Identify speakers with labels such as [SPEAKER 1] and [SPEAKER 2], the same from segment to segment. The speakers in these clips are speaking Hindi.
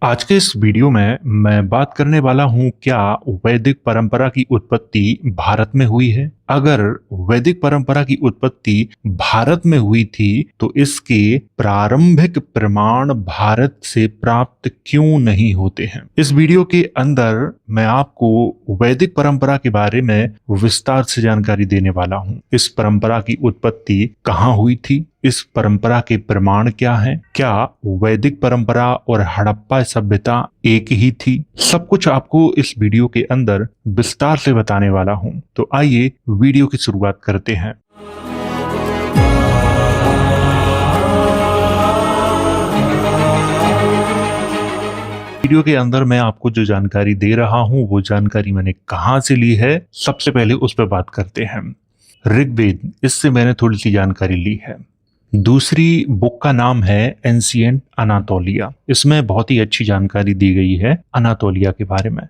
[SPEAKER 1] आज के इस वीडियो में मैं बात करने वाला हूं क्या वैदिक परंपरा की उत्पत्ति भारत में हुई है। अगर वैदिक परंपरा की उत्पत्ति भारत में हुई थी तो इसके प्रारंभिक प्रमाण भारत से प्राप्त क्यों नहीं होते हैं। इस वीडियो के अंदर मैं आपको वैदिक परंपरा के बारे में विस्तार से जानकारी देने वाला हूं। इस परंपरा की उत्पत्ति कहाँ हुई थी, इस परंपरा के प्रमाण क्या हैं, क्या वैदिक परंपरा और हड़प्पा सभ्यता एक ही थी, सब कुछ आपको इस वीडियो के अंदर विस्तार से बताने वाला हूं। तो आइए वीडियो की शुरुआत करते हैं। वीडियो के अंदर मैं आपको जो जानकारी दे रहा हूं वो जानकारी मैंने कहां से ली है, सबसे पहले उस पर बात करते हैं। ऋग्वेद, इससे मैंने थोड़ी सी जानकारी ली है। दूसरी बुक का नाम है एंशिएंट अनातोलिया, इसमें बहुत ही अच्छी जानकारी दी गई है अनातोलिया के बारे में।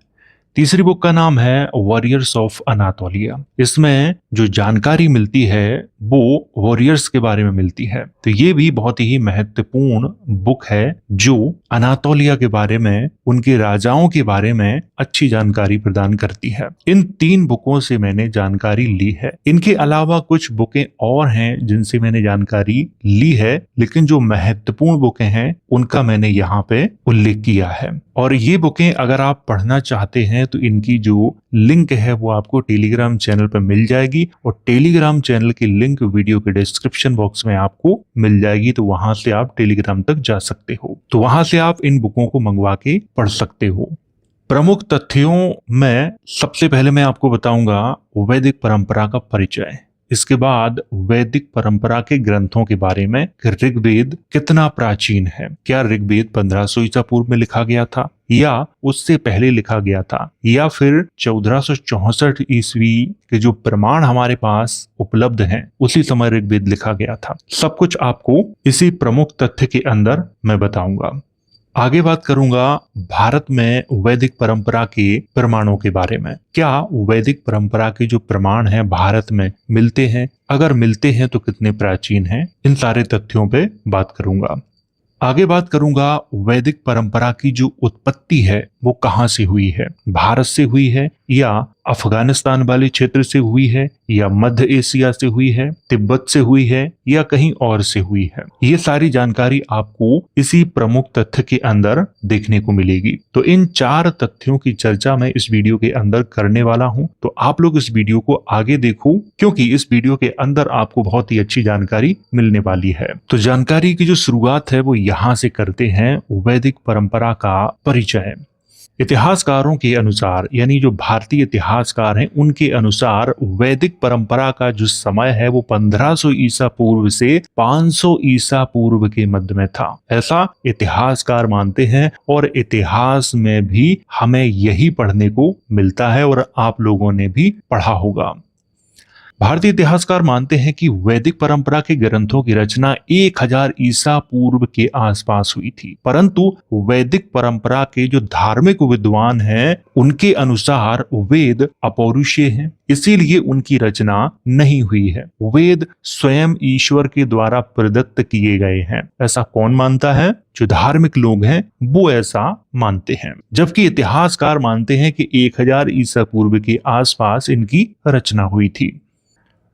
[SPEAKER 1] तीसरी बुक का नाम है वॉरियर्स ऑफ अनातोलिया, इसमें जो जानकारी मिलती है वो वॉरियर्स के बारे में मिलती है। तो ये भी बहुत ही महत्वपूर्ण बुक है जो अनातोलिया के बारे में, उनके राजाओं के बारे में अच्छी जानकारी प्रदान करती है। इन तीन बुकों से मैंने जानकारी ली है। इनके अलावा कुछ बुकें और हैं जिनसे मैंने जानकारी ली है, लेकिन जो महत्वपूर्ण बुकें हैं उनका मैंने यहाँ पे उल्लेख किया है। और ये बुकें अगर आप पढ़ना चाहते हैं तो इनकी जो लिंक है वो आपको टेलीग्राम चैनल पर मिल जाएगी, और टेलीग्राम चैनल की लिंक वीडियो के डिस्क्रिप्शन बॉक्स में आपको मिल जाएगी। तो वहां से आप टेलीग्राम तक जा सकते हो, तो वहां से आप इन बुकों को मंगवा के पढ़ सकते हो। प्रमुख तथ्यों में सबसे पहले मैं आपको बताऊंगा वैदिक परंपरा का परिचय, इसके बाद वैदिक परंपरा के ग्रंथों के बारे में। ऋग्वेद कितना प्राचीन है, क्या ऋग्वेद 1500 ईसा पूर्व में लिखा गया था या उससे पहले लिखा गया था, या फिर 1464 ईस्वी के जो प्रमाण हमारे पास उपलब्ध हैं उसी समय ऋग्वेद लिखा गया था। सब कुछ आपको इसी प्रमुख तथ्य के अंदर मैं बताऊंगा। आगे बात करूंगा भारत में वैदिक परंपरा के प्रमाणों के बारे में। क्या वैदिक परंपरा के जो प्रमाण हैं भारत में मिलते हैं, अगर मिलते हैं तो कितने प्राचीन हैं, इन सारे तथ्यों पे बात करूंगा। आगे बात करूंगा वैदिक परंपरा की जो उत्पत्ति है वो कहाँ से हुई है, भारत से हुई है या अफगानिस्तान वाले क्षेत्र से हुई है या मध्य एशिया से हुई है, तिब्बत से हुई है या कहीं और से हुई है। ये सारी जानकारी आपको इसी प्रमुख तथ्य के अंदर देखने को मिलेगी। तो इन चार तथ्यों की चर्चा मैं इस वीडियो के अंदर करने वाला हूं, तो आप लोग इस वीडियो को आगे देखो क्योंकि इस वीडियो के अंदर आपको बहुत ही अच्छी जानकारी मिलने वाली है। तो जानकारी की जो शुरुआत है वो यहाँ से करते हैं, वैदिक परंपरा का परिचय। इतिहासकारों के अनुसार, यानी जो भारतीय इतिहासकार हैं उनके अनुसार, वैदिक परंपरा का जो समय है वो 1500 ईसा पूर्व से 500 ईसा पूर्व के मध्य में था, ऐसा इतिहासकार मानते हैं। और इतिहास में भी हमें यही पढ़ने को मिलता है और आप लोगों ने भी पढ़ा होगा। भारतीय इतिहासकार मानते हैं कि वैदिक परंपरा के ग्रंथों की रचना 1000 ईसा पूर्व के आसपास हुई थी, परंतु वैदिक परंपरा के जो धार्मिक विद्वान हैं उनके अनुसार वेद अपौरुषीय हैं, इसीलिए उनकी रचना नहीं हुई है। वेद स्वयं ईश्वर के द्वारा प्रदत्त किए गए हैं, ऐसा कौन मानता है? जो धार्मिक लोग हैं वो ऐसा मानते हैं, जबकि इतिहासकार मानते हैं कि 1000 ईसा पूर्व के आसपास इनकी रचना हुई थी।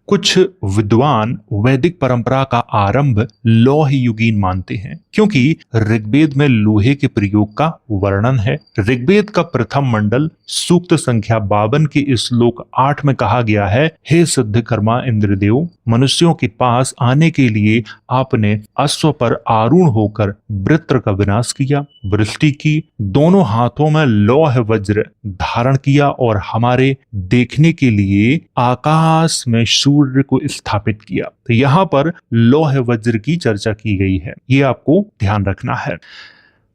[SPEAKER 1] कुछ विद्वान वैदिक परंपरा का आरंभ लौह युगीन मानते हैं, क्योंकि ऋग्वेद में लोहे के प्रयोग का वर्णन है। ऋग्वेद का प्रथम मंडल सूक्त संख्या 52 के श्लोक 8 में कहा गया है, हे सिद्धकर्मा इंद्रदेव, मनुष्यों के पास आने के लिए आपने अश्व पर आरूढ़ होकर वृत्र का विनाश किया, वृष्टि की, दोनों हाथों में लौह वज्र धारण किया और हमारे देखने के लिए आकाश में सूर्य को स्थापित किया। तो यहाँ पर लौह वज्र की चर्चा की गई है, ये आपको ध्यान रखना है।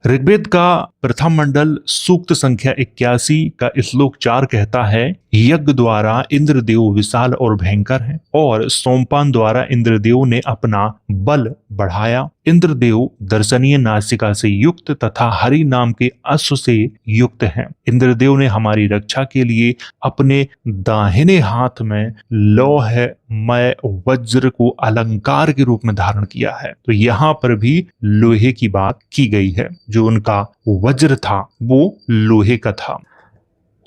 [SPEAKER 1] ऋग्वेद का प्रथम मंडल सूक्त संख्या 81 का श्लोक 4 कहता है, यज्ञ द्वारा इंद्रदेव विशाल और भयंकर हैं और सोमपान द्वारा इंद्रदेव ने अपना बल बढ़ाया इंद्रदेव दर्शनीय नासिका से युक्त तथा हरि नाम के अश्व से युक्त हैं। इंद्रदेव ने हमारी रक्षा के लिए अपने दाहिने हाथ में लौहमय वज्र को अलंकार के रूप में धारण किया है। तो यहाँ पर भी लोहे की बात की गई है। जो उनका वज्र था वो लोहे का था।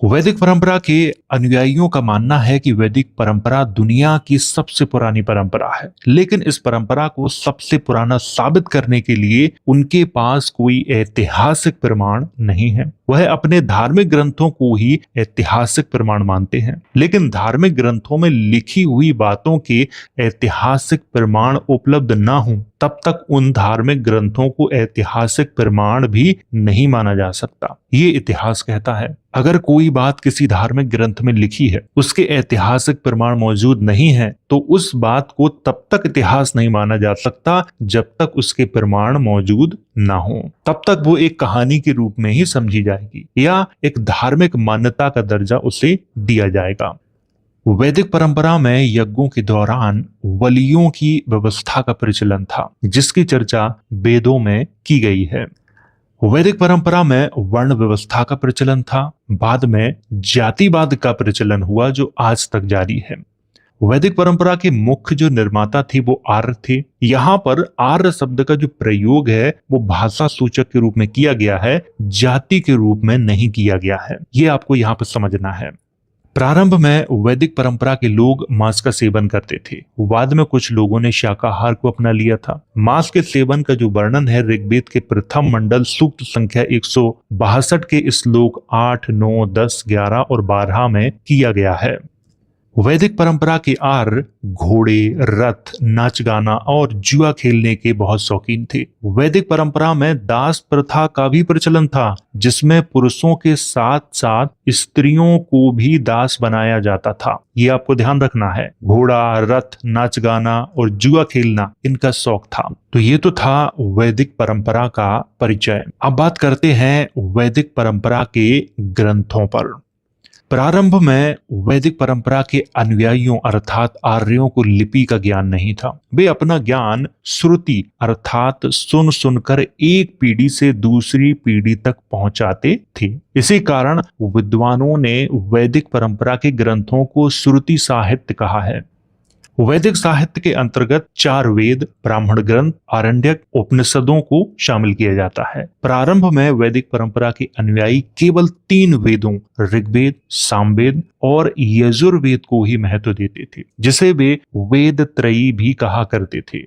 [SPEAKER 1] वैदिक परंपरा के अनुयायियों का मानना है कि वैदिक परंपरा दुनिया की सबसे पुरानी परंपरा है, लेकिन इस परंपरा को सबसे पुराना साबित करने के लिए उनके पास कोई ऐतिहासिक प्रमाण नहीं है। वह अपने धार्मिक ग्रंथों को ही ऐतिहासिक प्रमाण मानते हैं, लेकिन धार्मिक ग्रंथों में लिखी हुई बातों के ऐतिहासिक प्रमाण उपलब्ध न हों तब तक उन धार्मिक ग्रंथों को ऐतिहासिक प्रमाण भी नहीं माना जा सकता। ये इतिहास कहता है अगर कोई बात किसी धार्मिक ग्रंथ में लिखी है, उसके ऐतिहासिक प्रमाण मौजूद नहीं है, तो उस बात को तब तक इतिहास नहीं माना जा सकता जब तक उसके प्रमाण मौजूद ना हो। तब तक वो एक कहानी के रूप में ही समझी जाएगी या एक धार्मिक मान्यता का दर्जा उसे दिया जाएगा। वैदिक परंपरा में यज्ञों के दौरान बलियों की व्यवस्था का प्रचलन था, जिसकी चर्चा वेदों में की गई है। वैदिक परंपरा में वर्ण व्यवस्था का प्रचलन था। बाद में जातिवाद का प्रचलन हुआ जो आज तक जारी है। वैदिक परंपरा के मुख्य जो निर्माता थे वो आर्य थे। यहाँ पर आर्य शब्द का जो प्रयोग है वो भाषा सूचक के रूप में किया गया है, जाति के रूप में नहीं किया गया है। ये आपको यहाँ पर समझना है। प्रारंभ में वैदिक परंपरा के लोग मांस का सेवन करते थे। बाद में कुछ लोगों ने शाकाहार को अपना लिया था। मांस के सेवन का जो वर्णन है ऋग्वेद के प्रथम मंडल सूक्त संख्या 162 के श्लोक 8, 9, 10, 11 और 12 में किया गया है। वैदिक परंपरा के आर्य घोड़े, रथ, नाच गाना और जुआ खेलने के बहुत शौकीन थे। वैदिक परंपरा में दास प्रथा का भी प्रचलन था, जिसमें पुरुषों के साथ साथ स्त्रियों को भी दास बनाया जाता था। ये आपको ध्यान रखना है। घोड़ा, रथ, नाच गाना और जुआ खेलना इनका शौक था। तो ये तो था वैदिक परंपरा का परिचय। अब बात करते हैं वैदिक परंपरा के ग्रंथों पर। प्रारंभ में वैदिक परंपरा के अनुयायियों अर्थात आर्यों को लिपि का ज्ञान नहीं था। वे अपना ज्ञान श्रुति अर्थात सुन सुनकर एक पीढ़ी से दूसरी पीढ़ी तक पहुंचाते थे। इसी कारण विद्वानों ने वैदिक परंपरा के ग्रंथों को श्रुति साहित्य कहा है। वैदिक साहित्य के अंतर्गत 4 वेद, ब्राह्मण ग्रंथ, आरण्यक, उपनिषदों को शामिल किया जाता है। प्रारंभ में वैदिक परंपरा के अनुयायी केवल 3 वेदों ऋग्वेद, सामवेद और यजुर्वेद को ही महत्व देते थे, जिसे वे वेद त्रयी भी कहा करते थे।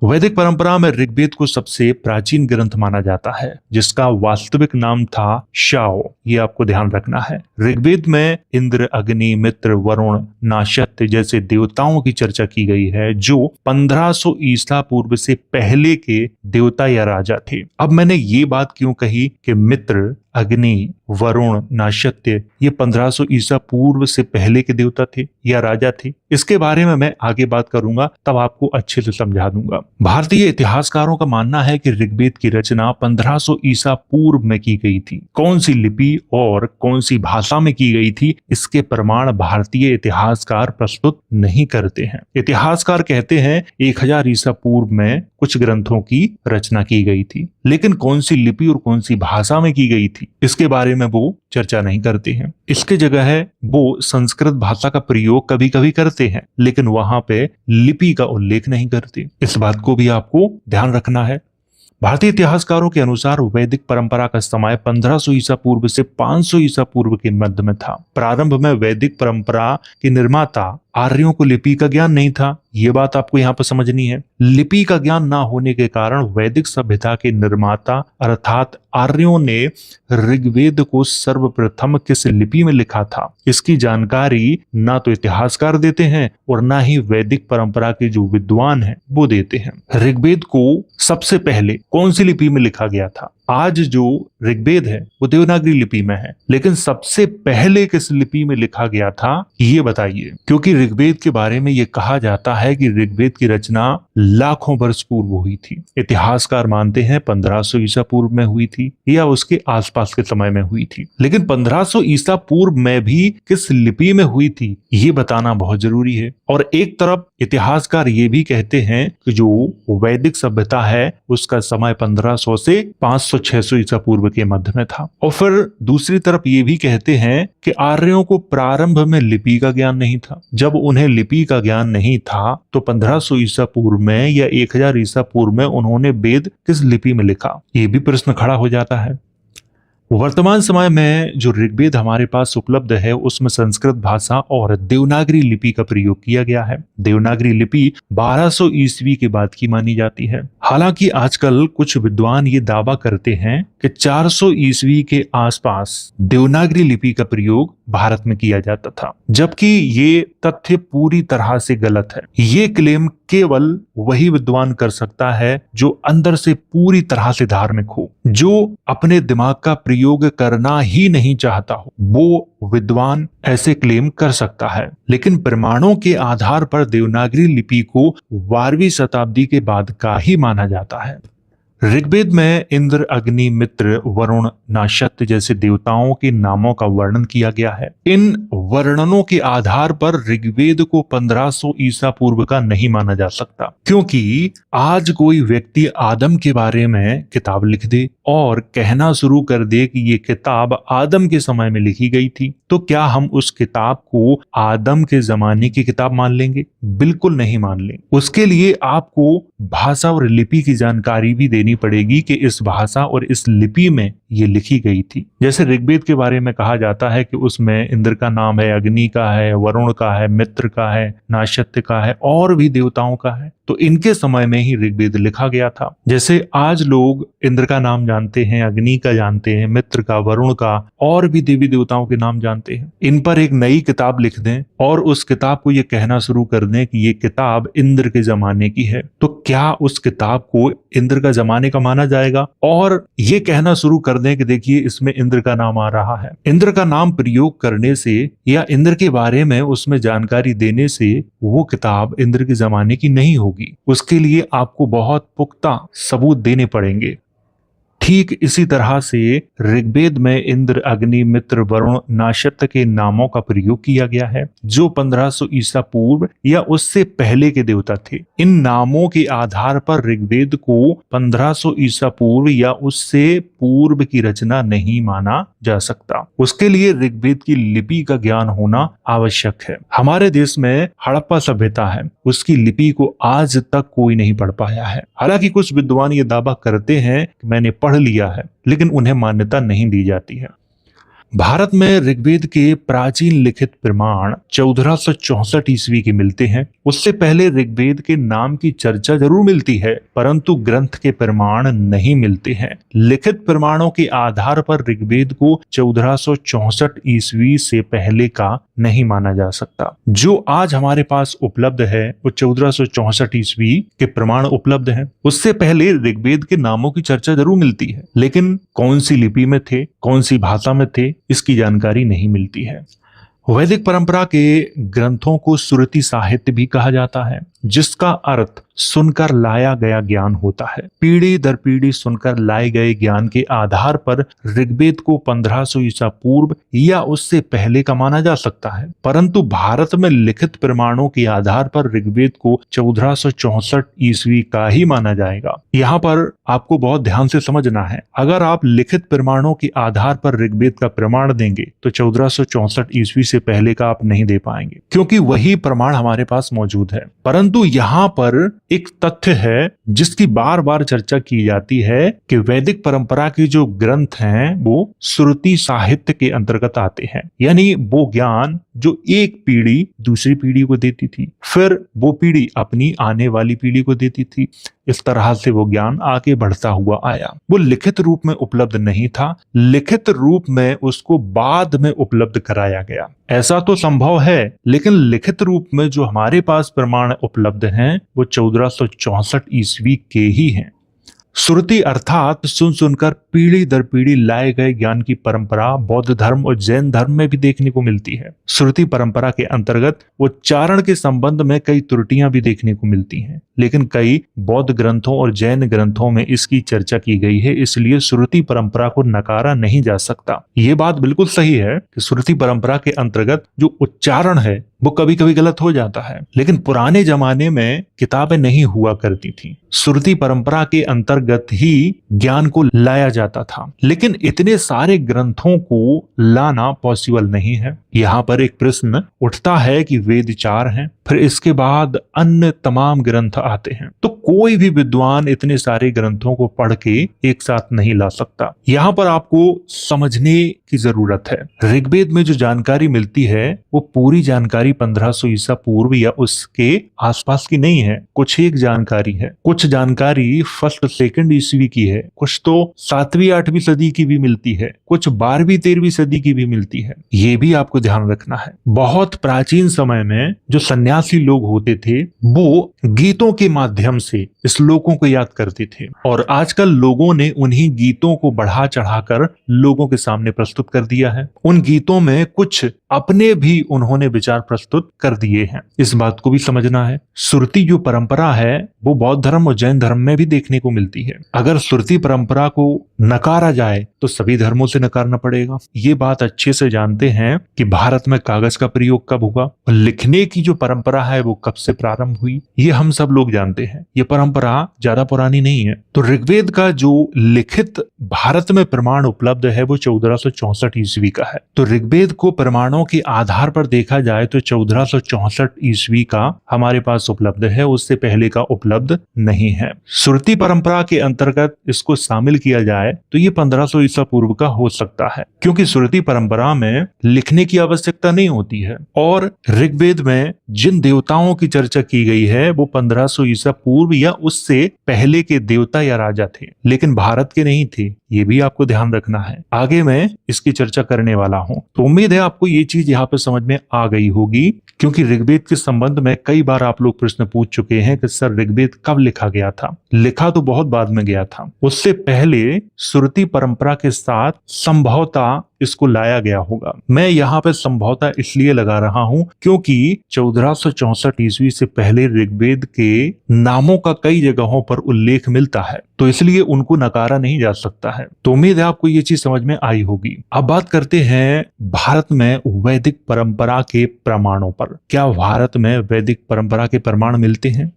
[SPEAKER 1] वैदिक परंपरा में ऋग्वेद को सबसे प्राचीन ग्रंथ माना जाता है, जिसका वास्तविक नाम था शाओ। ये आपको ध्यान रखना है। ऋग्वेद में इंद्र, अग्नि, मित्र, वरुण, नाशत्य जैसे देवताओं की चर्चा की गई है, जो 1500 ईसा पूर्व से पहले के देवता या राजा थे। अब मैंने ये बात क्यों कही कि मित्र, अग्नि, वरुण, नाशत्य ये 1500 ईसा पूर्व से पहले के देवता थे या राजा थे, इसके बारे में मैं आगे बात करूंगा, तब आपको अच्छे से समझा दूंगा। भारतीय इतिहासकारों का मानना है कि ऋग्वेद की रचना 1500 ईसा पूर्व में की गई थी। कौन सी लिपि और कौन सी भाषा में की गई थी, इसके प्रमाण भारतीय इतिहासकार प्रस्तुत नहीं करते हैं। इतिहासकार कहते हैं 1000 ईसा पूर्व में कुछ ग्रंथों की रचना की गई थी, लेकिन कौन सी लिपि और कौन सी भाषा में की गई थी इसके बारे में वो चर्चा नहीं करते हैं। इसके जगह है वो संस्कृत भाषा का प्रयोग कभी कभी करते हैं, लेकिन वहां पे लिपि का उल्लेख नहीं करते। इस बात को भी आपको ध्यान रखना है। भारतीय इतिहासकारों के अनुसार वैदिक परंपरा का समय 1500 ईसा पूर्व से 500 ईसा पूर्व के मध्य में था। प्रारंभ में वैदिक परंपरा के निर्माता आर्यों को लिपि का ज्ञान नहीं था। ये बात आपको यहाँ पर समझनी है। लिपि का ज्ञान ना होने के कारण वैदिक सभ्यता के निर्माता अर्थात आर्यों ने ऋग्वेद को सर्वप्रथम किस लिपि में लिखा था, इसकी जानकारी ना तो इतिहासकार देते हैं और ना ही वैदिक परंपरा के जो विद्वान हैं वो देते हैं। ऋग्वेद को सबसे पहले कौन सी लिपि में लिखा गया था? आज जो ऋग्वेद है वो देवनागरी लिपि में है, लेकिन सबसे पहले किस लिपि में लिखा गया था ये बताइए। क्योंकि ऋग्वेद के बारे में ये कहा जाता है कि ऋग्वेद की रचना लाखों वर्ष पूर्व हुई थी। इतिहासकार मानते हैं 1500 ईसा पूर्व में हुई थी या उसके आसपास के समय में हुई थी, लेकिन 1500 ईसा पूर्व में भी किस लिपि में हुई थी ये बताना बहुत जरूरी है। और एक तरफ इतिहासकार ये भी कहते हैं कि जो वैदिक सभ्यता है उसका समय 1500 से 500-600 ईसा पूर्व के मध्य में था, और फिर दूसरी तरफ ये भी कहते हैं कि आर्यों को प्रारंभ में लिपि का ज्ञान नहीं था। जब उन्हें लिपि का ज्ञान नहीं था तो 1500 ईसा पूर्व में या 1000 ईसा पूर्व में उन्होंने वेद किस लिपि में लिखा, ये भी प्रश्न खड़ा हो जाता है। वर्तमान समय में जो ऋग्वेद हमारे पास उपलब्ध है उसमें संस्कृत भाषा और देवनागरी लिपि का प्रयोग किया गया है। देवनागरी लिपि 1200 ईस्वी के बाद की मानी जाती है। हालांकि आजकल कुछ विद्वान ये दावा करते हैं कि 400 ईस्वी के आसपास देवनागरी लिपि का प्रयोग भारत में किया जाता था, जबकि ये तथ्य पूरी तरह से गलत है। ये क्लेम केवल वही विद्वान कर सकता है जो अंदर से पूरी तरह से धार्मिक हो, जो अपने दिमाग का प्रयोग करना ही नहीं चाहता हो, वो विद्वान ऐसे क्लेम कर सकता है। लेकिन प्रमाणों के आधार पर देवनागरी लिपि को 12वीं शताब्दी के बाद का ही माना जाता है। ऋग्वेद में इंद्र, अग्नि, मित्र, वरुण, नाशत्य जैसे देवताओं के नामों का वर्णन किया गया है। इन वर्णनों के आधार पर ऋग्वेद को 1500 ईसा पूर्व का नहीं माना जा सकता, क्योंकि आज कोई व्यक्ति आदम के बारे में किताब लिख दे और कहना शुरू कर दे कि ये किताब आदम के समय में लिखी गई थी, तो क्या हम उस किताब को आदम के जमाने की किताब मान लेंगे? बिल्कुल नहीं मान लेंगे। उसके लिए आपको भाषा और लिपि की जानकारी भी देनी पड़ेगी कि इस भाषा और इस लिपि में ये लिखी गई थी। जैसे ऋग्वेद के बारे में कहा जाता है कि उसमें इंद्र का नाम है, अग्नि का है, वरुण का है, मित्र का है, नाशत्य का है और भी देवताओं का है, तो इनके समय में ही ऋग्वेद लिखा गया था। जैसे आज लोग इंद्र का नाम जानते हैं, अग्नि का जानते हैं, मित्र का, वरुण का और भी देवी देवताओं के नाम जानते हैं। इन पर एक नई किताब लिख दें और उस किताब को ये कहना शुरू कर दें कि ये किताब इंद्र के जमाने की है, तो क्या उस किताब को इंद्र का जमाने का माना जाएगा? और ये कहना शुरू कर दें कि देखिए इसमें इंद्र का नाम आ रहा है। इंद्र का नाम प्रयोग करने से या इंद्र के बारे में उसमें जानकारी देने से वो किताब इंद्र के जमाने की नहीं होगी। उसके लिए आपको बहुत पुख्ता सबूत देने पड़ेंगे। ठीक इसी तरह से ऋग्वेद में इंद्र, अग्नि, मित्र, वरुण, नाशत्य के नामों का प्रयोग किया गया है, जो 1500 ईसा पूर्व या उससे पहले के देवता थे। इन नामों के आधार पर ऋग्वेद को 1500 ईसा पूर्व या उससे पूर्व की रचना नहीं माना जा सकता। उसके लिए ऋग्वेद की लिपि का ज्ञान होना आवश्यक है। हमारे देश में हड़प्पा सभ्यता है, उसकी लिपि को आज तक कोई नहीं पढ़ पाया है। हालांकि कुछ विद्वान ये दावा करते हैं कि मैंने पढ़ लिया है, लेकिन उन्हें मान्यता नहीं दी जाती है। भारत में ऋग्वेद के प्राचीन लिखित प्रमाण 1464 ईस्वी के मिलते हैं। उससे पहले ऋग्वेद के नाम की चर्चा जरूर मिलती है, परंतु ग्रंथ के प्रमाण नहीं मिलते हैं। लिखित प्रमाणों के आधार पर ऋग्वेद को 1464 ईस्वी से पहले का नहीं माना जा सकता। जो आज हमारे पास उपलब्ध है वो 1464 ईस्वी के प्रमाण उपलब्ध हैं। उससे पहले ऋग्वेद के नामों की चर्चा जरूर मिलती है, लेकिन कौन सी लिपि में थे, कौन सी भाषा में थे, इसकी जानकारी नहीं मिलती है। वैदिक परंपरा के ग्रंथों को श्रुति साहित्य भी कहा जाता है, जिसका अर्थ सुनकर लाया गया ज्ञान होता है। पीढ़ी दर पीढ़ी सुनकर लाए गए ज्ञान के आधार पर ऋग्वेद को 1500 ईसा पूर्व या उससे पहले का माना जा सकता है, परंतु भारत में लिखित प्रमाणों के आधार पर ऋग्वेद को 1464 ईस्वी का ही माना जाएगा। यहाँ पर आपको बहुत ध्यान से समझना है। अगर आप लिखित प्रमाणों के आधार पर ऋग्वेद का प्रमाण देंगे तो 1464 ईस्वी से पहले का आप नहीं दे पाएंगे, क्योंकि वही प्रमाण हमारे पास मौजूद है। परंतु यहाँ पर एक तथ्य है जिसकी बार बार चर्चा की जाती है कि वैदिक परंपरा के जो ग्रंथ हैं वो श्रुति साहित्य के अंतर्गत आते हैं, यानी वो ज्ञान जो एक पीढ़ी दूसरी पीढ़ी को देती थी, फिर वो पीढ़ी अपनी आने वाली पीढ़ी को देती थी। इस तरह से वो ज्ञान आगे बढ़ता हुआ आया। वो लिखित रूप में उपलब्ध नहीं था, लिखित रूप में उसको बाद में उपलब्ध कराया गया। ऐसा तो संभव है, लेकिन लिखित रूप में जो हमारे पास प्रमाण उपलब्ध हैं वो 1464 ईस्वी के ही हैं। श्रुति अर्थात सुन सुनकर पीढ़ी दर पीढ़ी लाए गए ज्ञान की परंपरा बौद्ध धर्म और जैन धर्म में भी देखने को मिलती है। श्रुति परंपरा के अंतर्गत उच्चारण के संबंध में कई त्रुटियां भी देखने को मिलती हैं, लेकिन कई बौद्ध ग्रंथों और जैन ग्रंथों में इसकी चर्चा की गई है, इसलिए श्रुति परंपरा को नकारा नहीं जा सकता। ये बात बिल्कुल सही है कि श्रुति परंपरा के अंतर्गत जो उच्चारण है वो कभी कभी गलत हो जाता है, लेकिन पुराने जमाने में किताबें नहीं हुआ करती थी। श्रुति परंपरा के अंतर्गत ही ज्ञान को लाया जाता था, लेकिन इतने सारे ग्रंथों को लाना पॉसिबल नहीं है। यहाँ पर एक प्रश्न उठता है कि वेद 4 हैं, फिर इसके बाद अन्य तमाम ग्रंथ आते हैं, तो कोई भी विद्वान इतने सारे ग्रंथों को पढ़ के एक साथ नहीं ला सकता। यहाँ पर आपको समझने की जरूरत है। ऋग्वेद में जो जानकारी मिलती है वो पूरी जानकारी 1500 ईसा पूर्व या उसके आसपास की नहीं है। कुछ एक जानकारी है, कुछ जानकारी फर्स्ट सेकंड ईस्वी की है, कुछ तो 7वीं 8वीं सदी की भी मिलती है, कुछ 12वीं 13वीं सदी की भी मिलती है। ये भी आपको ध्यान रखना है। बहुत प्राचीन समय में जो सन्यासी लोग होते थे वो गीतों के माध्यम से श्लोकों को याद करते थे, और आजकल लोगों ने उन्हीं गीतों को बढ़ा चढ़ाकर लोगों के सामने प्रस्तुत कर दिया है। उन गीतों में कुछ अपने भी उन्होंने विचार प्रस्तुत कर दिए हैं। इस बात को भी समझना है। श्रुति जो परंपरा है वो बौद्ध धर्म और जैन धर्म में भी देखने को मिलती है। अगर श्रुति परंपरा को नकारा जाए तो सभी धर्मों से नकारना पड़ेगा। ये बात अच्छे से जानते हैं कि भारत में कागज का प्रयोग कब हुआ और लिखने की जो परंपरा है वो कब से प्रारंभ हुई, ये हम सब लोग जानते हैं। ये परंपरा ज्यादा पुरानी नहीं है। तो ऋग्वेद का जो लिखित भारत में प्रमाण उपलब्ध है वो 1464 ईस्वी का है। तो ऋग्वेद को प्रमाणों के आधार पर देखा जाए तो 1464 ईस्वी का हमारे पास उपलब्ध है, उससे पहले का उपलब्ध नहीं है। श्रुति परंपरा के अंतर्गत इसको शामिल किया जाए तो ये 1500 ईसा पूर्व का हो सकता है, क्योंकि श्रुति परंपरा में लिखने की आवश्यकता नहीं होती है। और ऋग्वेद में जिन देवताओं की चर्चा की गई है वो 1500 ईसा पूर्व या उससे पहले के देवता या राजा थे, लेकिन भारत के नहीं थे। ये भी आपको ध्यान रखना है। आगे मैं इसकी चर्चा करने वाला हूं, तो उम्मीद है आपको ये चीज यहाँ पे समझ में आ गई होगी, क्योंकि ऋग्वेद के संबंध में कई बार आप लोग प्रश्न पूछ चुके हैं कि सर ऋग्वेद कब लिखा गया था। लिखा तो बहुत बाद में गया था, उससे पहले श्रुति परंपरा के साथ संभवतः इसको लाया गया होगा। मैं यहाँ पे संभवतः इसलिए लगा रहा हूं क्योंकि 1464 ईस्वी से पहले ऋग्वेद के नामों का कई जगहों पर उल्लेख मिलता है, तो इसलिए उनको नकारा नहीं जा सकता है। तो उम्मीद है आपको ये चीज समझ में आई होगी। अब बात करते हैं भारत में वैदिक परंपरा के प्रमाणों पर। क्या भारत में वैदिक परंपरा के प्रमाण मिलते हैं?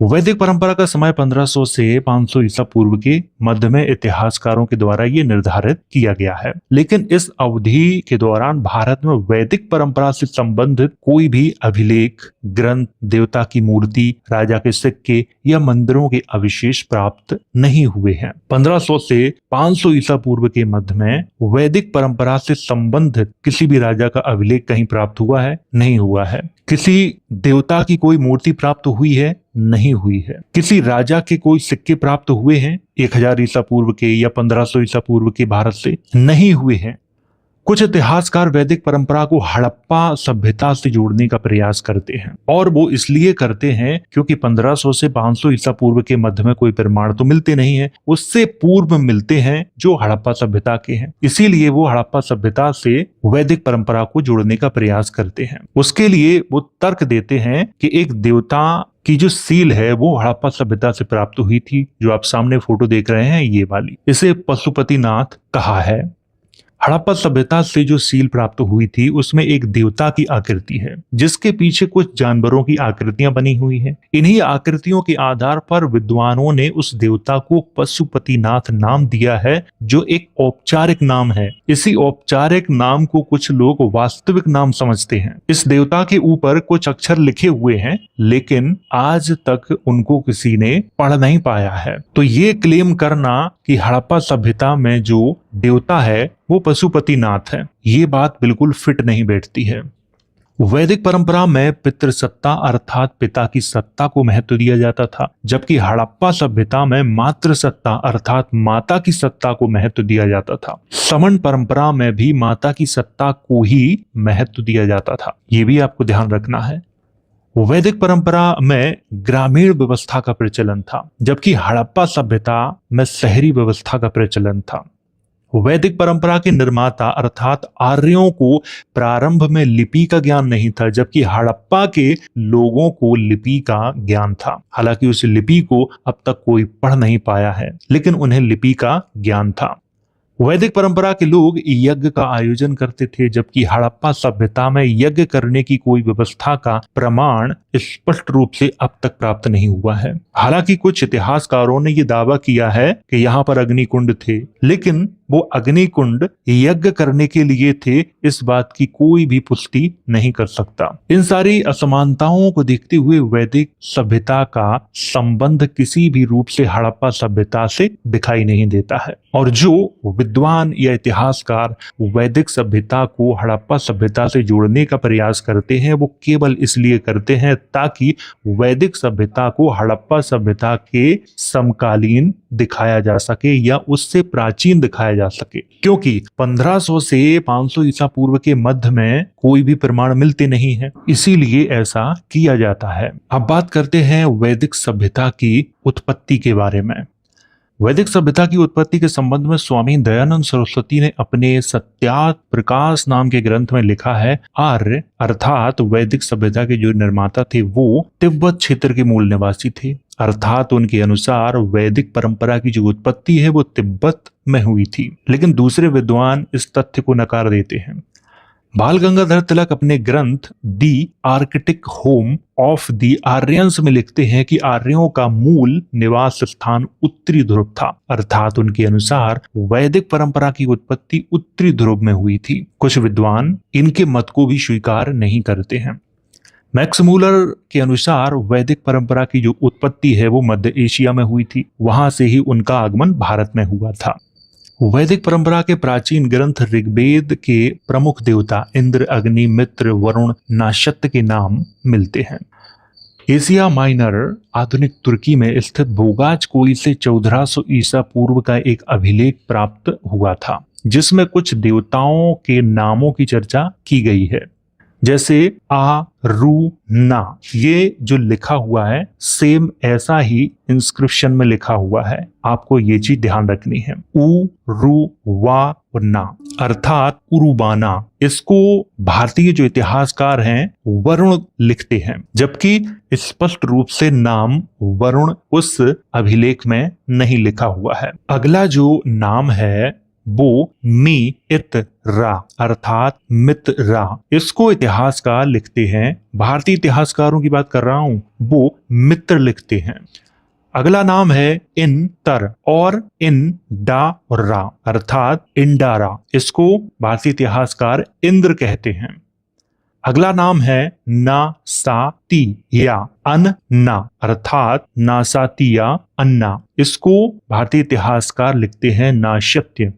[SPEAKER 1] वैदिक परंपरा का समय 1500 से 500 ईसा पूर्व के मध्य में इतिहासकारों के द्वारा ये निर्धारित किया गया है, लेकिन इस अवधि के दौरान भारत में वैदिक परंपरा से संबंधित कोई भी अभिलेख, ग्रंथ, देवता की मूर्ति, राजा के सिक्के या मंदिरों के अवशेष प्राप्त नहीं हुए हैं। 1500 से 500 ईसा पूर्व के मध्य में वैदिक परंपरा से संबंधित किसी भी राजा का अभिलेख कहीं प्राप्त हुआ है? नहीं हुआ है। किसी देवता की कोई मूर्ति प्राप्त हुई है? नहीं हुई है। किसी राजा के कोई सिक्के प्राप्त हुए हैं 1000 ईसा पूर्व के या 1500 ईसा पूर्व के भारत से? नहीं हुए हैं। कुछ इतिहासकार वैदिक परंपरा को हड़प्पा सभ्यता से जोड़ने का प्रयास करते हैं, और वो इसलिए करते हैं क्योंकि 1500 से 500 ईसा पूर्व के मध्य में कोई प्रमाण तो मिलते नहीं है, उससे पूर्व मिलते हैं जो हड़प्पा सभ्यता के हैं। इसीलिए वो हड़प्पा सभ्यता से वैदिक परंपरा को जोड़ने का प्रयास करते हैं। उसके लिए वो तर्क देते हैं कि एक देवता की जो सील है वो हड़प्पा सभ्यता से प्राप्त हुई थी, जो आप सामने फोटो देख रहे हैं ये वाली, इसे पशुपतिनाथ कहा है। हड़प्पा सभ्यता से जो सील प्राप्त हुई थी उसमें एक देवता की आकृति है, जिसके पीछे कुछ जानवरों की आकृतियां बनी हुई हैं। इन्हीं आकृतियों के आधार पर विद्वानों ने उस देवता को पशुपतिनाथ नाम दिया है, जो एक औपचारिक नाम है। इसी औपचारिक नाम को कुछ लोग वास्तविक नाम समझते हैं। इस देवता के ऊपर कुछ अक्षर लिखे हुए हैं, लेकिन आज तक उनको किसी ने पढ़ नहीं पाया है। तो ये क्लेम करना कि हड़प्पा सभ्यता में जो देवता है वो पशुपतिनाथ है, ये बात बिल्कुल फिट नहीं बैठती है। वैदिक परंपरा में पितृसत्ता अर्थात पिता की सत्ता को महत्व दिया जाता था, जबकि हड़प्पा सभ्यता में मातृसत्ता अर्थात माता की सत्ता को महत्व दिया जाता था। समण परंपरा में भी माता की सत्ता को ही महत्व दिया जाता था। ये भी आपको ध्यान रखना है। वैदिक परंपरा में ग्रामीण व्यवस्था का प्रचलन था, जबकि हड़प्पा सभ्यता में शहरी व्यवस्था का प्रचलन था। वैदिक परंपरा के निर्माता अर्थात आर्यों को प्रारंभ में लिपि का ज्ञान नहीं था, जबकि हड़प्पा के लोगों को लिपि का ज्ञान था। हालांकि उस लिपि को अब तक कोई पढ़ नहीं पाया है, लेकिन उन्हें लिपि का ज्ञान था। वैदिक परंपरा के लोग यज्ञ का आयोजन करते थे, जबकि हड़प्पा सभ्यता में यज्ञ करने की कोई व्यवस्था का प्रमाण स्पष्ट रूप से अब तक प्राप्त नहीं हुआ है। हालांकि कुछ इतिहासकारों ने यह दावा किया है कि यहाँ पर अग्निकुंड थे, लेकिन वो अग्निकुंड यज्ञ करने के लिए थे, इस बात की कोई भी पुष्टि नहीं कर सकता। इन सारी असमानताओं को देखते हुए वैदिक सभ्यता का संबंध किसी भी रूप से हड़प्पा सभ्यता से दिखाई नहीं देता है। और जो विद्वान या इतिहासकार वैदिक सभ्यता को हड़प्पा सभ्यता से जोड़ने का प्रयास करते हैं, वो केवल इसलिए करते हैं ताकि वैदिक सभ्यता को हड़प्पा सभ्यता के समकालीन दिखाया जा सके या उससे प्राचीन दिखाया जा सके, क्योंकि 1500 से 500 ईसा पूर्व के मध्य में कोई भी प्रमाण मिलते नहीं है, इसीलिए ऐसा किया जाता है। अब बात करते हैं वैदिक सभ्यता की उत्पत्ति के बारे में। वैदिक सभ्यता की उत्पत्ति के संबंध में स्वामी दयानंद सरस्वती ने अपने सत्यार्थ प्रकाश नाम के ग्रंथ में लिखा है, आर्य अर्थात वैदिक सभ्यता के जो निर्माता थे वो तिब्बत क्षेत्र के मूल निवासी थे। अर्थात उनके अनुसार वैदिक परंपरा की जो उत्पत्ति है वो तिब्बत में हुई थी, लेकिन दूसरे विद्वान इस तथ्य को नकार देते हैं। बाल गंगाधर तिलक अपने ग्रंथ the arctic home of the Aryans में लिखते हैं कि आर्यों का मूल निवास स्थान उत्तरी ध्रुव था। अर्थात उनके अनुसार वैदिक परंपरा की उत्पत्ति उत्तरी ध्रुव में हुई थी। कुछ विद्वान इनके मत को भी स्वीकार नहीं करते हैं। मैक्स मूलर के अनुसार वैदिक परंपरा की जो उत्पत्ति है वो मध्य एशिया में हुई थी, वहां से ही उनका आगमन भारत में हुआ था। वैदिक परंपरा के प्राचीन ग्रंथ ऋग्वेद के प्रमुख देवता इंद्र, अग्नि, मित्र, वरुण, नाशत्य के नाम मिलते हैं। एशिया माइनर आधुनिक तुर्की में स्थित बोगाज कोई से 1400 ईसा पूर्व का एक अभिलेख प्राप्त हुआ था, जिसमें कुछ देवताओं के नामों की चर्चा की गई है, जैसे आ रू ना। ये जो लिखा हुआ है सेम ऐसा ही इंस्क्रिप्शन में लिखा हुआ है, आपको ये चीज ध्यान रखनी है। उ रू वा और ना अर्थात उरुबाना, इसको भारतीय जो इतिहासकार हैं वरुण लिखते हैं, जबकि स्पष्ट रूप से नाम वरुण उस अभिलेख में नहीं लिखा हुआ है। अगला जो नाम है वो मी इत रा अर्थात मित्रा, इसको इतिहासकार लिखते हैं, भारतीय इतिहासकारों की बात कर रहा हूं, वो मित्र लिखते हैं। अगला नाम है इन तर और इन डा और रा अर्थात इंडारा, इसको भारतीय इतिहासकार इंद्र कहते हैं। अगला नाम है ना सा ती या अन ना अर्थात नासातिया अन्ना, इसको भारतीय इतिहासकार लिखते हैं नाशत्य।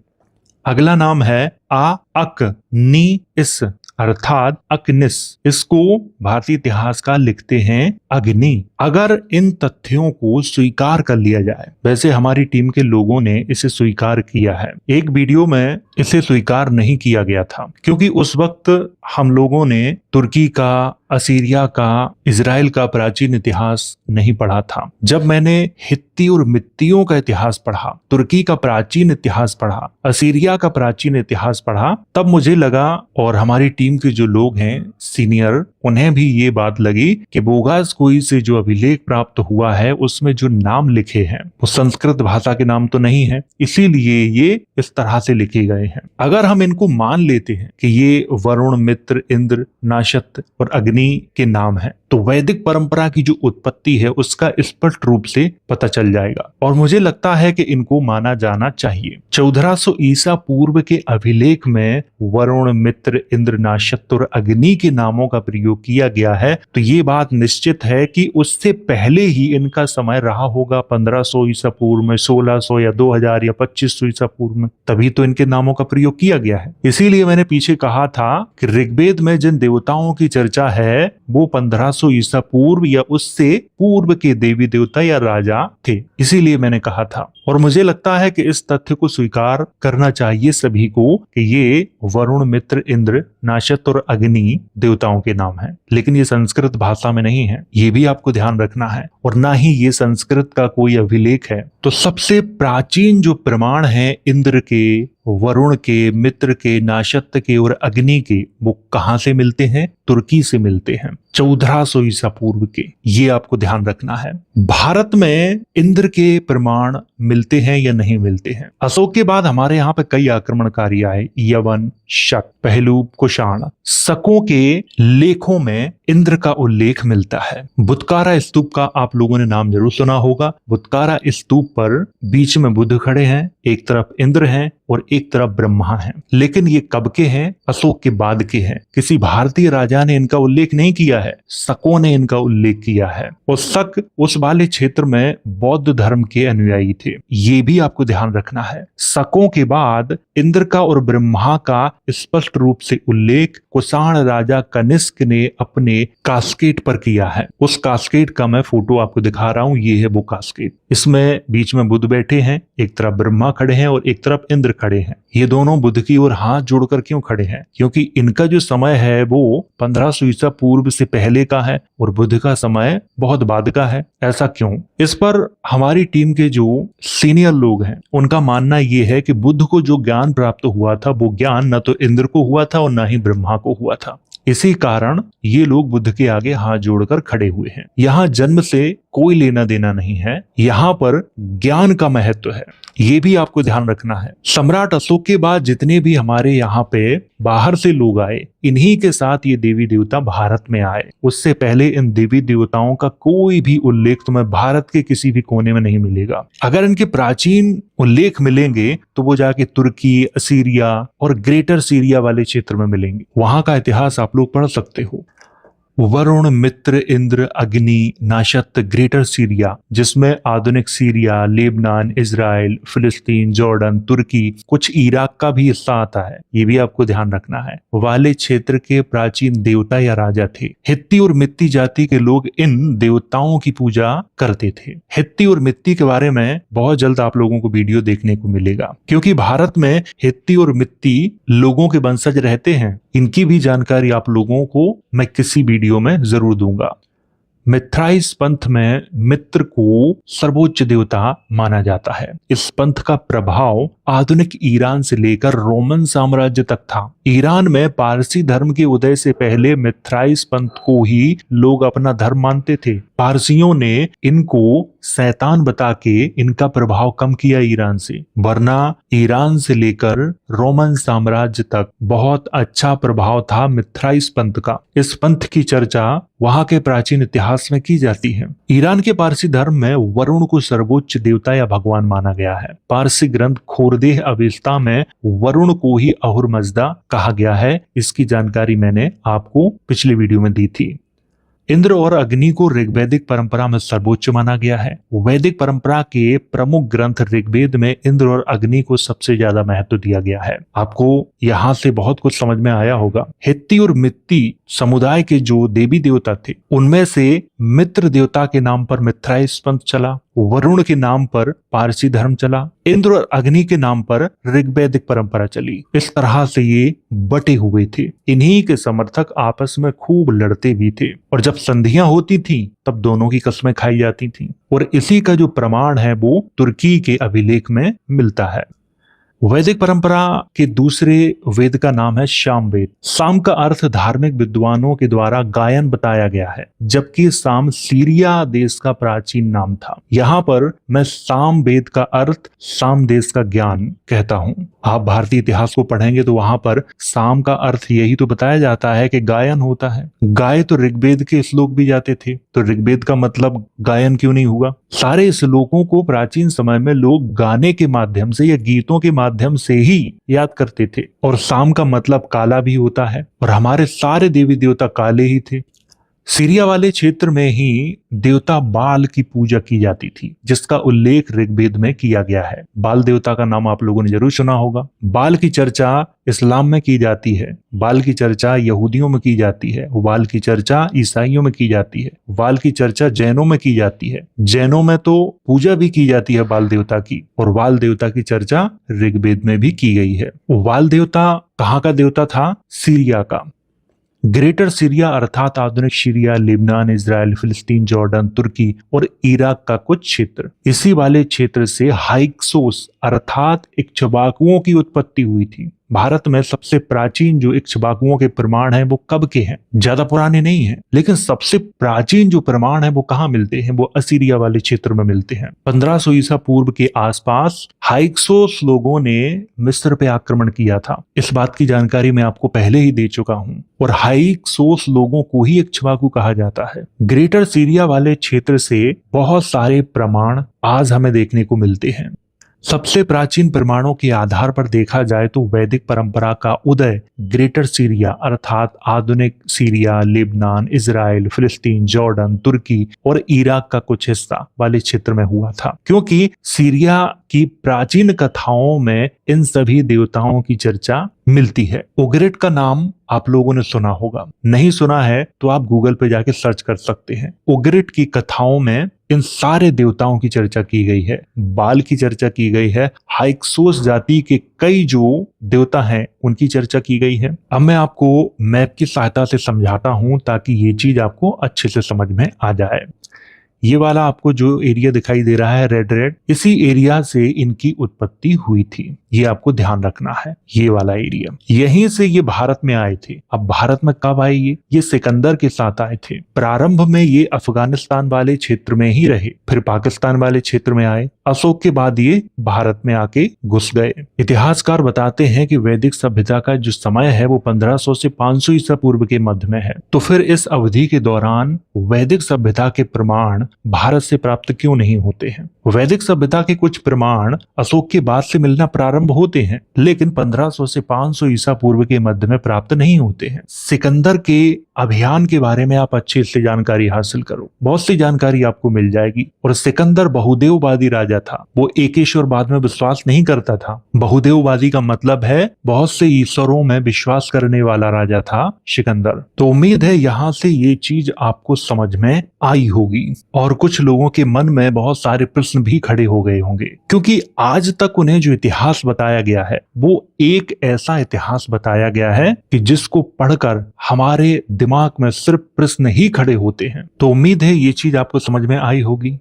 [SPEAKER 1] अगला नाम है आ अक नी इस अर्थात अग्निस, इसको भारतीय इतिहासकार लिखते हैं अग्नि। अगर इन तथ्यों को स्वीकार कर लिया जाए, वैसे हमारी टीम के लोगों ने इसे स्वीकार किया है, एक वीडियो में इसे स्वीकार नहीं किया गया था, क्योंकि उस वक्त हम लोगों ने तुर्की का, असीरिया का, इजराइल का प्राचीन इतिहास नहीं पढ़ा था। जब मैंने हित्ती और मित्तियों का इतिहास पढ़ा, तुर्की का प्राचीन इतिहास पढ़ा, असीरिया का प्राचीन इतिहास पढ़ा, तब मुझे लगा और हमारी टीम के जो लोग हैं सीनियर, उन्हें भी ये बात लगी कि बोगास कोई से जो अभिलेख प्राप्त हुआ है उसमें जो नाम लिखे हैं वो संस्कृत भाषा के नाम तो नहीं है, इसीलिए ये इस तरह से लिखे गए हैं। अगर हम इनको मान लेते हैं कि ये वरुण, मित्र, इंद्र, नाशत और अग्नि के नाम है, तो वैदिक परंपरा की जो उत्पत्ति है उसका स्पष्ट रूप से पता चल जाएगा, और मुझे लगता है कि इनको माना जाना चाहिए। 1400 ईसा पूर्व के अभिलेख में वरुण, मित्र, इंद्र, नाशत और अग्नि के नामों का प्रयोग किया गया है, तो ये बात निश्चित है कि उससे पहले ही इनका समय रहा होगा 1500 ईसा पूर्व में, 1600 या 2000 या 2500 ईसा पूर्व में, तभी तो इनके नामों का प्रयोग किया गया है। इसीलिए मैंने पीछे कहा था कि ऋग्वेद में जिन देवताओं की चर्चा है वो 1500 1500 ईसा पूर्व या उससे पूर्व के देवी देवता या राजा थे। इसीलिए मैंने कहा था, और मुझे लगता है कि इस तथ्य को स्वीकार करना चाहिए सभी को कि ये वरुण, मित्र, इंद्र, नाशत और अग्नि देवताओं के नाम हैं, लेकिन ये संस्कृत भाषा में नहीं है, ये भी आपको ध्यान रखना है, और ना ही ये संस्कृत का कोई अभिलेख है। तो सबसे प्राचीन जो प्रमाण है इंद्र के, वरुण के, मित्र के, नाशत के और अग्नि के, वो कहां से मिलते हैं? तुर्की से मिलते हैं, 1400 ईसा पूर्व के। ये आपको ध्यान रखना है। भारत में इंद्र के प्रमाण मिलते हैं या नहीं मिलते हैं? अशोक के बाद हमारे यहाँ पे कई आक्रमणकारी आए, यवन, शक, पहलू, कुषाण। शकों के लेखों में इंद्र का उल्लेख मिलता है। बुधकारा स्तूप का आप लोगों ने नाम जरूर सुना होगा। बुधकारा स्तूप पर बीच में बुध खड़े हैं, एक तरफ इंद्र हैं और एक तरफ ब्रह्मा हैं। लेकिन ये कब के हैं? अशोक के बाद के हैं। किसी भारतीय राजा ने इनका उल्लेख नहीं किया है, शकों ने इनका उल्लेख किया है। और शक उस वाले क्षेत्र में बौद्ध धर्म के अनुयायी थे, ये भी आपको ध्यान रखना है। शकों के बाद इंद्र का और ब्रह्मा का स्पष्ट रूप से उल्लेख कुषाण राजा कनिष्क ने अपने कास्केट पर किया है। उस कास्केट का मैं फोटो आपको दिखा रहा हूं, ये है वो कास्केट। इसमें बीच में बुध बैठे हैं, एक तरफ ब्रह्मा खड़े हैं और एक तरफ इंद्र खड़े हैं। ये दोनों बुध की ओर हाथ जोड़कर क्यों खड़े हैं? क्योंकि इनका जो समय है वो 1500 ईसा पूर्व से पहले का है और बुध का समय बहुत बाद का है। ऐसा क्यों? इस पर हमारी टीम के जो सीनियर लोग हैं उनका मानना ये है कि बुद्ध को जो ज्ञान प्राप्त हुआ था वो ज्ञान न तो इंद्र को हुआ था और न ही ब्रह्मा को हुआ था। इसी कारण ये लोग बुद्ध के आगे हाथ जोड़कर खड़े हुए हैं। यहाँ जन्म से कोई लेना देना नहीं है, यहाँ पर ज्ञान का महत्व है, ये भी आपको ध्यान रखना है। सम्राट अशोक के बाद जितने भी हमारे यहाँ पे बाहर से लोग आए, इन्हीं के साथ ये देवी देवता भारत में आए। उससे पहले इन देवी देवताओं का कोई भी उल्लेख तुम्हें भारत के किसी भी कोने में नहीं मिलेगा। अगर इनके प्राचीन उल्लेख मिलेंगे तो वो जाके तुर्की, असीरिया और ग्रेटर सीरिया वाले क्षेत्र में मिलेंगे। वहां का इतिहास आप लोग पढ़ सकते हो। वरुण, मित्र, इंद्र, अग्नि, नाशत, ग्रेटर सीरिया, जिसमें आधुनिक सीरिया, लेबनान, इजराइल, फिलिस्तीन, जॉर्डन, तुर्की, कुछ इराक का भी हिस्सा आता है, ये भी आपको ध्यान रखना है। वाले क्षेत्र के प्राचीन देवता या राजा थे। हित्ती और मित्ती जाति के लोग इन देवताओं की पूजा करते थे। हित्ती और मित्ती के बारे में बहुत जल्द आप लोगों को वीडियो देखने को मिलेगा, क्योंकि भारत में हित्ती और मित्ती लोगों के वंशज रहते हैं। इनकी भी जानकारी आप लोगों को मैं किसी वीडियो में जरूर दूंगा। मिथ्राइस पंथ में मित्र को सर्वोच्च देवता माना जाता है। इस पंथ का प्रभाव आधुनिक ईरान से लेकर रोमन साम्राज्य तक था। ईरान में पारसी धर्म के उदय से पहले मिथ्राइस पंथ को ही लोग अपना धर्म मानते थे। पारसियों ने इनको शैतान बता के इनका प्रभाव कम किया ईरान से, वरना ईरान से लेकर रोमन साम्राज्य तक बहुत अच्छा प्रभाव था मिथ्राइस पंथ का। इस पंथ की चर्चा वहां के प्राचीन इतिहास में की जाती है। ईरान के पारसी धर्म में वरुण को सर्वोच्च देवता या भगवान माना गया है। पारसी ग्रंथ खोरदेह अवेस्ता में वरुण को ही अहुरमज़दा कहा गया है। इसकी जानकारी मैंने आपको पिछले वीडियो में दी थी। इंद्र और अग्नि को ऋग्वैदिक परंपरा में सर्वोच्च माना गया है। वैदिक परंपरा के प्रमुख ग्रंथ ऋग्वेद में इंद्र और अग्नि को सबसे ज्यादा महत्व दिया गया है। आपको यहाँ से बहुत कुछ समझ में आया होगा। हित्ती और मित्ती समुदाय के जो देवी देवता थे उनमें से मित्र देवता के नाम पर मिथ्राइस पंथ चला, वरुण के नाम पर पारसी धर्म चला, इंद्र और अग्नि के नाम पर ऋग्वैदिक परंपरा चली। इस तरह से ये बटे हुए थे। इन्हीं के समर्थक आपस में खूब लड़ते भी थे और जब संधियां होती थी तब दोनों की कस्में खाई जाती थी। और इसी का जो प्रमाण है वो तुर्की के अभिलेख में मिलता है। वैदिक परंपरा के दूसरे वेद का नाम है सामवेद। साम का अर्थ धार्मिक विद्वानों के द्वारा गायन बताया गया है, जबकि साम सीरिया देश का प्राचीन नाम था। यहाँ पर मैं सामवेद का अर्थ साम देश का ज्ञान कहता हूँ। आप भारतीय इतिहास को पढ़ेंगे तो वहां पर साम का अर्थ यही तो बताया जाता है कि गायन होता है। गाय तो ऋग्वेद के श्लोक भी जाते थे, तो ऋग्वेद का मतलब गायन क्यों नहीं हुआ? सारे श्लोकों को प्राचीन समय में लोग गाने के माध्यम से या गीतों के माध्यम से ही याद करते थे। और साम का मतलब काला भी होता है और हमारे सारे देवी देवता काले ही थे। सीरिया वाले क्षेत्र में ही देवता बाल की पूजा की जाती थी, जिसका उल्लेख ऋग्वेद में किया गया है। बाल देवता का नाम आप लोगों ने जरूर सुना होगा। बाल की चर्चा इस्लाम में की जाती है, बाल की चर्चा यहूदियों में की जाती है, बाल की चर्चा ईसाइयों में की जाती है, बाल की चर्चा जैनों में की जाती है। जैनों में तो पूजा भी की जाती है बाल देवता की, और बाल देवता की चर्चा ऋग्वेद में भी की गई है। बाल देवता कहाँ का देवता था? सीरिया का। ग्रेटर सीरिया अर्थात आधुनिक सीरिया, लेबनान, इजराइल, फिलिस्तीन, जॉर्डन, तुर्की और इराक का कुछ क्षेत्र, इसी वाले क्षेत्र से हाइक्सोस अर्थात इक्ष्वाकुओं की उत्पत्ति हुई थी। भारत में सबसे प्राचीन जो इक्ष्वाकुओं के प्रमाण हैं वो कब के हैं? ज्यादा पुराने नहीं हैं, लेकिन सबसे प्राचीन जो प्रमाण है वो कहाँ मिलते हैं? वो असीरिया वाले क्षेत्र में मिलते हैं। 1500 ईसा पूर्व के आसपास हाइक्सोस लोगों ने मिस्र पे आक्रमण किया था। इस बात की जानकारी मैं आपको पहले ही दे चुका हूँ, और हाइक्सोस लोगों को ही इक्ष्वाकु कहा जाता है। ग्रेटर सीरिया वाले क्षेत्र से बहुत सारे प्रमाण आज हमें देखने को मिलते हैं। सबसे प्राचीन प्रमाणों के आधार पर देखा जाए तो वैदिक परंपरा का उदय ग्रेटर सीरिया अर्थात आधुनिक सीरिया, लेबनान, इजराइल, फिलिस्तीन, जॉर्डन, तुर्की और इराक का कुछ हिस्सा वाले क्षेत्र में हुआ था, क्योंकि सीरिया की प्राचीन कथाओं में इन सभी देवताओं की चर्चा मिलती है। ओगरेट का नाम आप लोगों ने सुना होगा, नहीं सुना है तो आप गूगल पे जाके सर्च कर सकते हैं। ओगरेट की कथाओं में इन सारे देवताओं की चर्चा की गई है, बाल की चर्चा की गई है, हाइक्सोस जाति के कई जो देवता हैं उनकी चर्चा की गई है। अब मैं आपको मैप की सहायता से समझाता हूं ताकि ये चीज आपको अच्छे से समझ में आ जाए। ये वाला आपको जो एरिया दिखाई दे रहा है रेड रेड, इसी एरिया से इनकी उत्पत्ति हुई थी, ये आपको ध्यान रखना है। ये वाला एरिया, यहीं से ये भारत में आए थे। अब भारत में कब आए? ये सिकंदर के साथ आए थे। प्रारंभ में ये अफगानिस्तान वाले क्षेत्र में ही रहे, फिर पाकिस्तान वाले क्षेत्र में आए, अशोक के बाद ये भारत में आके घुस गए। इतिहासकार बताते हैं कि वैदिक सभ्यता का जो समय है वो 1500 से 500 ईसा पूर्व के मध्य में है। तो फिर इस अवधि के दौरान वैदिक सभ्यता के प्रमाण भारत से प्राप्त क्यों नहीं होते हैं? वैदिक सभ्यता के कुछ प्रमाण अशोक के बाद से मिलना प्रारंभ होते हैं, लेकिन 1500 से 500 ईसा पूर्व के मध्य में प्राप्त नहीं होते हैं। सिकंदर के अभियान के बारे में आप अच्छे से जानकारी हासिल करो, बहुत सी जानकारी आपको मिल जाएगी। और सिकंदर बहुदेववादी राजा था, वो एक ईश्वरवाद में विश्वास नहीं करता था। बहुदेववादी का मतलब है बहुत से ईश्वरों में विश्वास करने वाला राजा था सिकंदर। तो उम्मीद है यहाँ से ये चीज आपको समझ में आई होगी, और कुछ लोगों के मन में बहुत सारे प्रश्न भी खड़े हो गए होंगे, क्योंकि आज तक उन्हें जो इतिहास बताया गया है वो एक ऐसा इतिहास बताया गया है कि जिसको पढ़कर हमारे दिमाग में सिर्फ प्रश्न ही खड़े होते हैं। तो उम्मीद है ये चीज आपको समझ में आई होगी।